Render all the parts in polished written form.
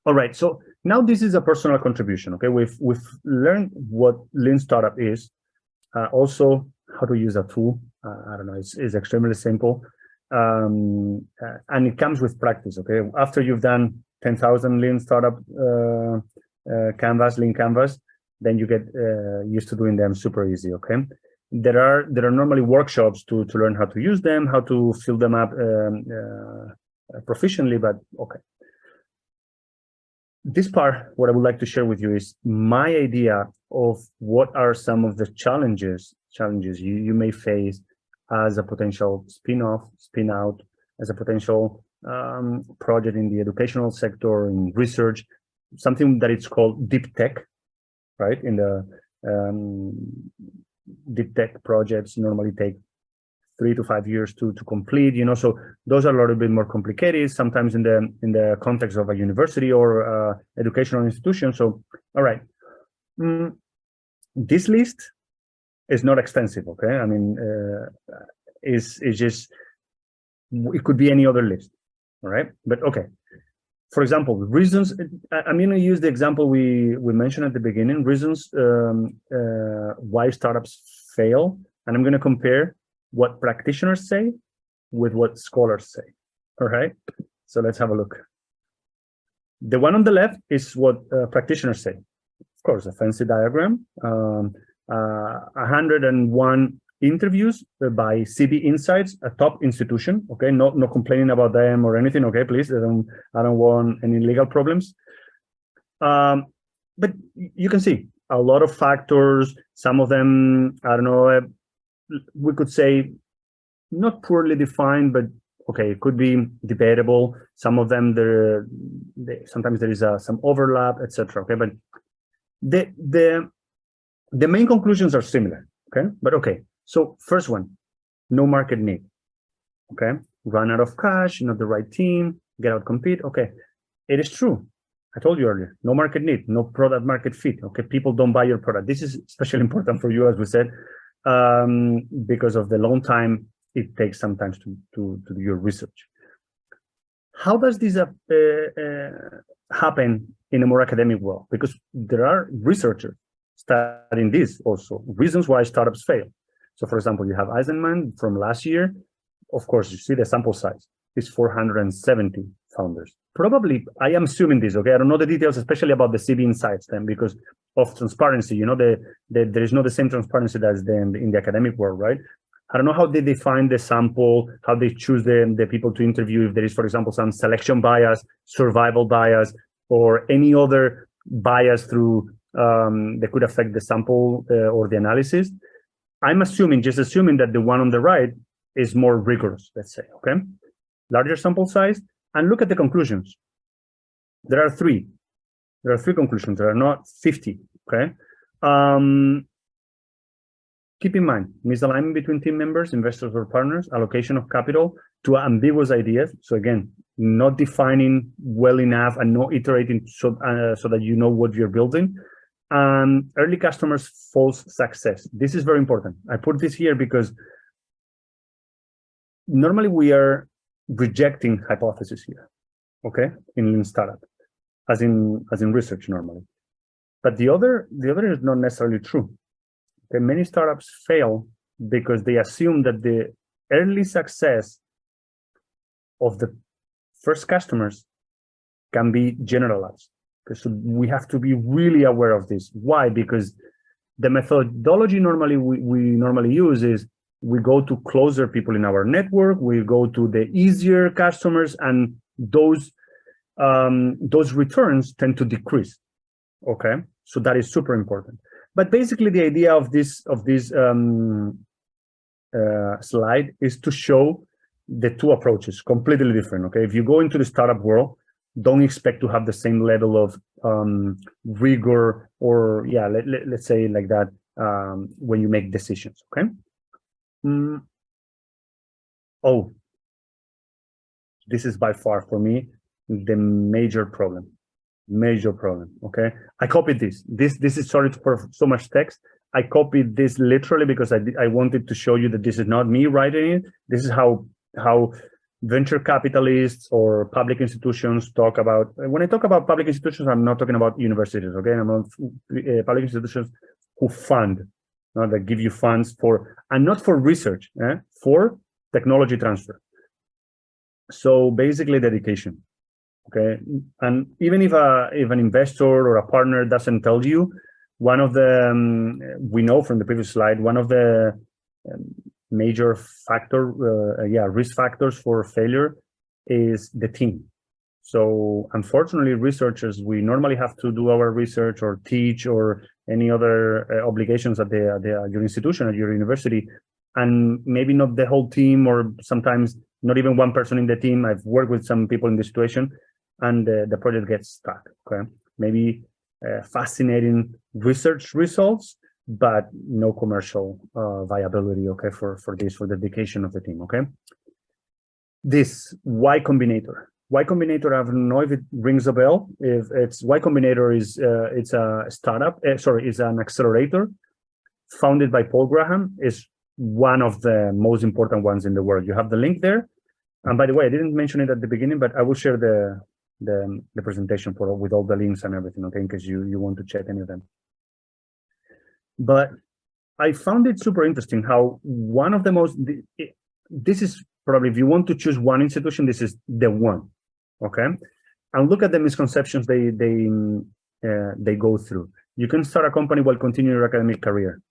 All right, so now this is a personal contribution. Okay, we've learned what Lean Startup is, also how to use a tool. I don't know, it's extremely simple, and it comes with practice. Okay, after you've done 10,000 Lean Startup Lean Canvas, then you get used to doing them super easy. Okay, there are normally workshops to learn how to use them, how to fill them up proficiently, but okay. This part, what I would like to share with you is my idea of what are some of the challenges you may face as a potential spin-off, spin-out, as a potential project in the educational sector, in research, something that it's called deep tech, right? In the deep tech projects normally take 3 to 5 years to complete, you know, so those are a little bit more complicated, sometimes in the context of a university or educational institution. So, all right, this list is not extensive, okay? I mean, it's just, it could be any other list, all right? But okay, for example, reasons, I'm going to use the example we mentioned at the beginning, reasons why startups fail, and I'm going to compare what practitioners say with what scholars say. All right, so let's have a look. The one on the left is what practitioners say. Of course, a fancy diagram. 101 interviews by CB Insights, a top institution. Okay, no complaining about them or anything. Okay, please, I don't want any legal problems. But you can see a lot of factors. Some of them, I don't know, we could say not poorly defined, but okay, it could be debatable. Some of them, sometimes there is some overlap, etc. Okay, but the main conclusions are similar. Okay, but okay. So first one, no market need. Okay, run out of cash, not the right team, get out compete. Okay, it is true. I told you earlier, no market need, no product market fit. Okay, people don't buy your product. This is especially important for you, as we said. Because of the long time it takes sometimes to do your research. How does this happen in a more academic world? Because there are researchers studying this also, reasons why startups fail. So for example, you have Eisenman from last year. Of course, you see the sample size is 470 founders. Probably, I am assuming this, okay? I don't know the details, especially about the CB Insights then, because of transparency, you know, there is not the same transparency as in the academic world, right? I don't know how they define the sample, how they choose the people to interview, if there is, for example, some selection bias, survival bias, or any other bias through that could affect the sample or the analysis. I'm just assuming that the one on the right is more rigorous, let's say, okay? Larger sample size, and look at the conclusions. There are three conclusions. There are not 50, okay? Keep in mind, misalignment between team members, investors or partners, allocation of capital to ambiguous ideas. So again, not defining well enough and not iterating so that you know what you're building. Early customers' false success. This is very important. I put this here because normally we are rejecting hypotheses here, okay, in Lean Startup, as in research normally. But the other is not necessarily true. Okay, many startups fail because they assume that the early success of the first customers can be generalized. So we have to be really aware of this. Why? Because the methodology normally we normally use is we go to closer people in our network, we go to the easier customers, and those returns tend to decrease. Okay, so that is super important. But basically, the idea of this slide is to show the two approaches, completely different. Okay, if you go into the startup world, don't expect to have the same level of rigor, or let's say like that, when you make decisions. Okay. Oh, this is by far for me the major problem. Okay, I copied this is, sorry for so much text, I copied this literally because I wanted to show you that this is not me writing it. This is how venture capitalists or public institutions talk about, when I talk about public institutions, I'm not talking about universities, okay? I'm about public institutions who fund, that give you funds for, and not for research, for technology transfer. So basically dedication, okay? And even if an investor or a partner doesn't tell you, one of the, we know from the previous slide, one of the major risk factors for failure is the team. So unfortunately, researchers, we normally have to do our research or teach or any other obligations at your institution, at your university, and maybe not the whole team, or sometimes not even one person in the team. I've worked with some people in this situation, and the project gets stuck, okay? Maybe fascinating research results, but no commercial viability, okay, for the dedication of the team, okay? This Y Combinator. Y Combinator, I don't know if it rings a bell. If it's Y Combinator is it's a startup, it's an accelerator founded by Paul Graham, is one of the most important ones in the world. You have the link there. And by the way, I didn't mention it at the beginning, but I will share the presentation with all the links and everything, okay, in case you want to check any of them. But I found it super interesting how one of the most, this is probably, if you want to choose one institution, this is the one, okay? And look at the misconceptions they go through. You can start a company while continuing your academic career.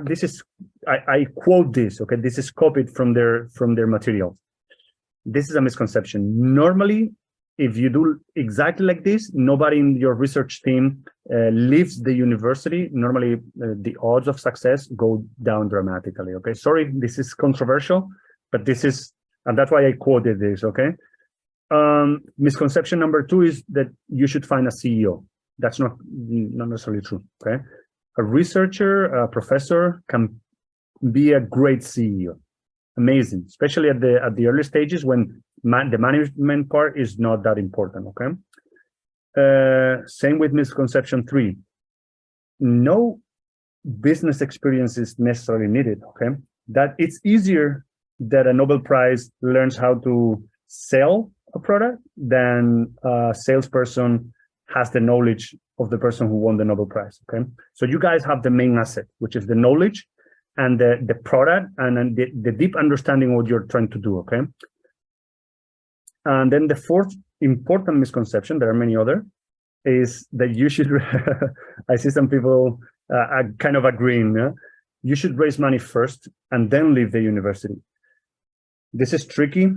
This is, I quote this, okay? This is copied from their materials. This is a misconception. Normally, if you do exactly like this, nobody in your research team leaves the university. Normally, the odds of success go down dramatically, okay? Sorry, this is controversial, but this is, and that's why I quoted this, okay? Misconception number 2 is that you should find a CEO. That's not necessarily true, okay? A researcher, a professor can be a great CEO. Amazing, especially at the early stages when the management part is not that important, okay? Same with misconception 3. No business experience is necessarily needed, okay? That it's easier that a Nobel Prize learns how to sell a product than a salesperson has the knowledge of the person who won the Nobel Prize, okay? So you guys have the main asset, which is the knowledge and the product and the deep understanding of what you're trying to do, okay? And then the 4th important misconception, there are many other, is that you should, I see some people kind of agreeing, yeah? You should raise money first and then leave the university. This is tricky,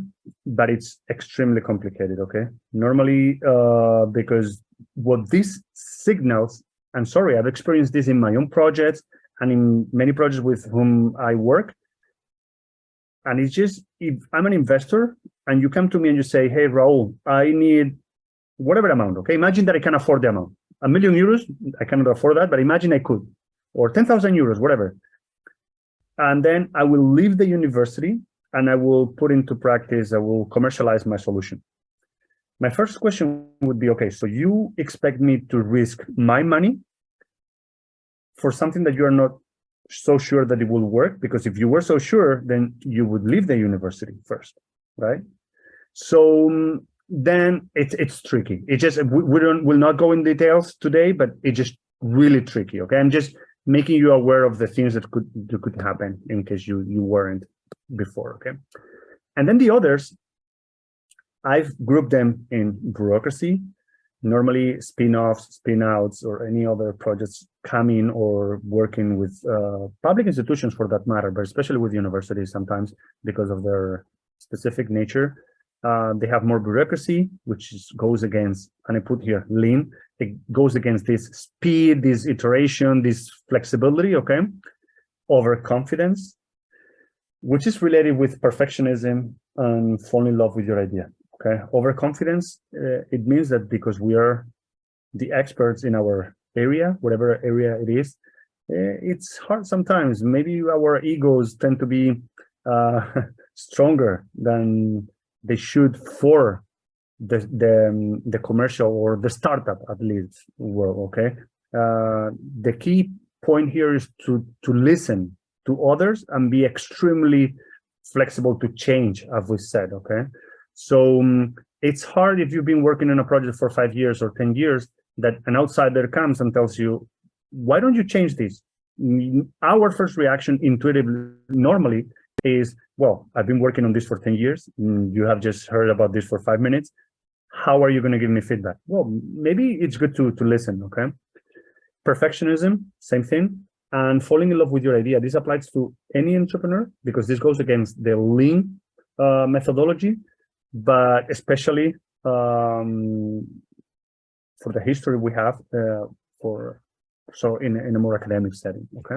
but it's extremely complicated, okay? Normally, because what this signals, and sorry, I've experienced this in my own projects and in many projects with whom I work, and it's just, if I'm an investor and you come to me and you say, hey, Raul, I need whatever amount, okay? Imagine that I can afford the amount. €1 million, I cannot afford that, but imagine I could, or 10,000 euros, whatever. And then I will leave the university and I will put into practice, I will commercialize my solution. My first question would be, okay, so you expect me to risk my money for something that you are not so sure that it will work? Because if you were so sure, then you would leave the university first, right? So then it's tricky. It just, we'll not go in details today, but it's just really tricky, okay? I'm just making you aware of the things that could happen in case you weren't before, okay? And then the others, I've grouped them in bureaucracy. Normally spin-offs, spin-outs, or any other projects coming or working with public institutions for that matter, but especially with universities sometimes because of their specific nature. They have more bureaucracy, which goes against, and I put here lean, it goes against this speed, this iteration, this flexibility, okay? Overconfidence, which is related with perfectionism and fall in love with your idea. Okay, overconfidence, it means that because we are the experts in our area, whatever area it is, it's hard sometimes. Maybe our egos tend to be stronger than they should for the commercial or the startup, at least, world, okay? The key point here is to listen to others and be extremely flexible to change, as we said, okay? So it's hard if you've been working on a project for 5 years or 10 years that an outsider comes and tells you, why don't you change this? Our first reaction intuitively, normally, is, well, I've been working on this for 10 years. You have just heard about this for 5 minutes. How are you going to give me feedback? Well, maybe it's good to listen, okay? Perfectionism, same thing. And falling in love with your idea. This applies to any entrepreneur because this goes against the lean methodology, but especially for the history we have in a more academic setting, okay?